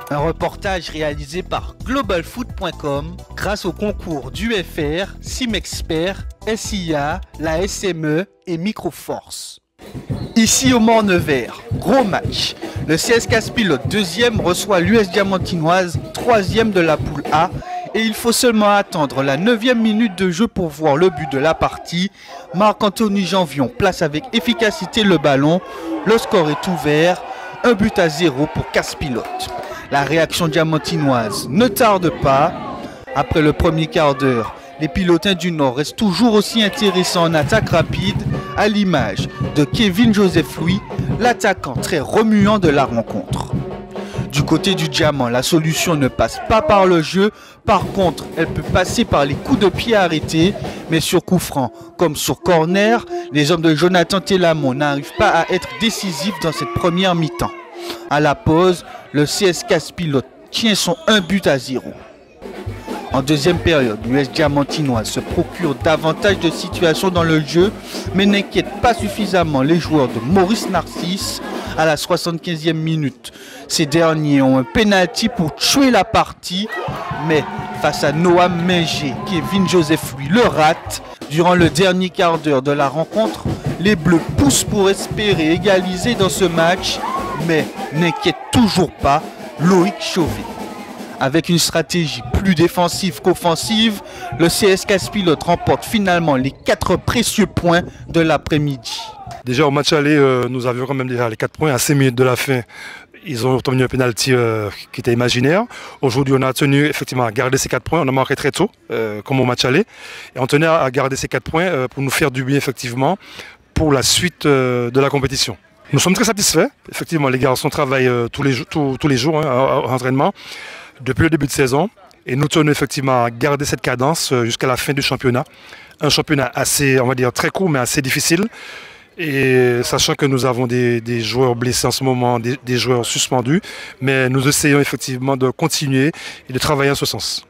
Un reportage réalisé par globalfoot.com grâce au concours d'UFR, Simexpert, SIA, la SME et Microforce. Ici au Mort-Nevers, gros match. Le CSKA Spilote 2e reçoit l'US Diamantinoise 3e de la poule A et il faut seulement attendre la 9e minute de jeu pour voir le but de la partie. Marc-Anthony Janvion place avec efficacité le ballon. Le score est ouvert, 1-0 pour CAS Spilote. La réaction diamantinoise ne tarde pas. Après le premier quart d'heure, les Pilotins du Nord restent toujours aussi intéressants en attaque rapide, à l'image de Kevin Joseph Louis, l'attaquant très remuant de la rencontre. Du côté du Diamant, la solution ne passe pas par le jeu, par contre, elle peut passer par les coups de pied arrêtés, mais sur coup franc comme sur corner, les hommes de Jonathan Telamon n'arrivent pas à être décisifs dans cette première mi-temps. À la pause, le CSKA Spilote tient son 1-0. En deuxième période, l'US Diamantinoise se procure davantage de situations dans le jeu, mais n'inquiète pas suffisamment les joueurs de Maurice Narcisse à la 75e minute. Ces derniers ont un pénalty pour tuer la partie, mais face à Noam Mengé, Kevin Joseph Louis le rate. Durant le dernier quart d'heure de la rencontre, les Bleus poussent pour espérer égaliser dans ce match, mais n'inquiète toujours pas Loïc Chauvet. Avec une stratégie plus défensive qu'offensive, le CSKA Spilote remporte finalement les 4 précieux points de l'après-midi. Déjà au match aller, nous avions quand même déjà les 4 points à 5 minutes de la fin. Ils ont obtenu un pénalty qui était imaginaire. Aujourd'hui, on a tenu effectivement à garder ces 4 points. On a marqué très tôt, comme au match aller. Et on tenait à garder ces 4 points pour nous faire du bien effectivement pour la suite de la compétition. Nous sommes très satisfaits. Effectivement, les garçons travaillent tous les jours à entraînement depuis le début de saison. Et nous tenons effectivement à garder cette cadence jusqu'à la fin du championnat. Un championnat assez, on va dire, très court, mais assez difficile. Et sachant que nous avons des joueurs blessés en ce moment, des joueurs suspendus, mais nous essayons effectivement de continuer et de travailler en ce sens.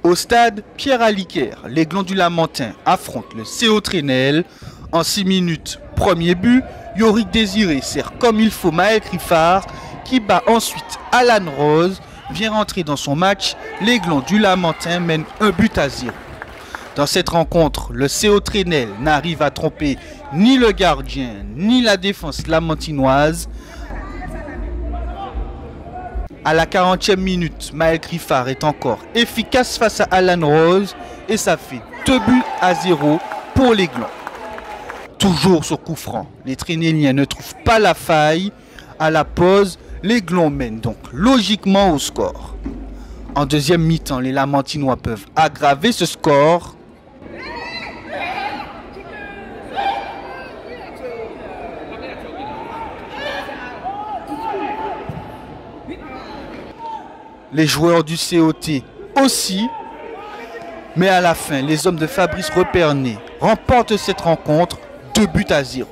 Au stade Pierre Aliquer, les Glands du Lamentin affrontent le CO Trenel. En 6 minutes, premier but, Yorick Désiré sert comme il faut Maël Criffard qui bat ensuite Alan Rose, vient rentrer dans son match. Les Glands du Lamentin mènent 1-0. Dans cette rencontre, le CO Trenel n'arrive à tromper ni le gardien ni la défense lamantinoise. À la 40e minute, Maël Criffard est encore efficace face à Alan Rose et ça fait 2-0 pour les Glands. Toujours sur coup franc, les Trénéliens ne trouvent pas la faille. À la pause, les Glands mènent donc logiquement au score. En deuxième mi-temps, les Lamantinois peuvent aggraver ce score. Les joueurs du COT aussi. Mais à la fin, les hommes de Fabrice Reperné remportent cette rencontre 2-0.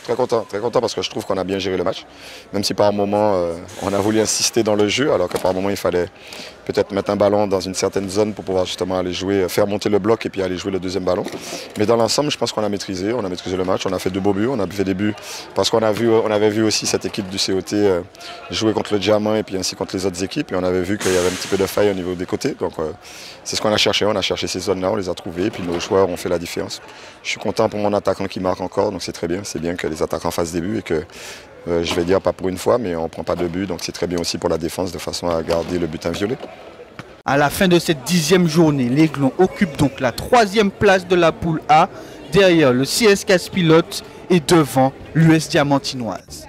Très content parce que je trouve qu'on a bien géré le match. Même si par moment on a voulu insister dans le jeu, alors que par moment il fallait peut-être mettre un ballon dans une certaine zone pour pouvoir justement aller jouer, faire monter le bloc et puis aller jouer le deuxième ballon. Mais dans l'ensemble, je pense qu'on a maîtrisé le match, on a fait de beaux buts, on a fait des buts parce qu'on avait vu aussi cette équipe du COT jouer contre le Diamant et puis ainsi contre les autres équipes et on avait vu qu'il y avait un petit peu de faille au niveau des côtés. Donc c'est ce qu'on a cherché ces zones-là, on les a trouvées et puis nos joueurs ont fait la différence. Je suis content pour mon attaquant qui marque encore, donc c'est très bien, que les attaquants fassent des buts et que je vais dire pas pour une fois, mais on ne prend pas de but, donc c'est très bien aussi pour la défense de façon à garder le but inviolé. À la fin de cette 10e journée, les Glands occupent donc la 3e place de la poule A, derrière le CSKA Spilote et devant l'US Diamantinoise.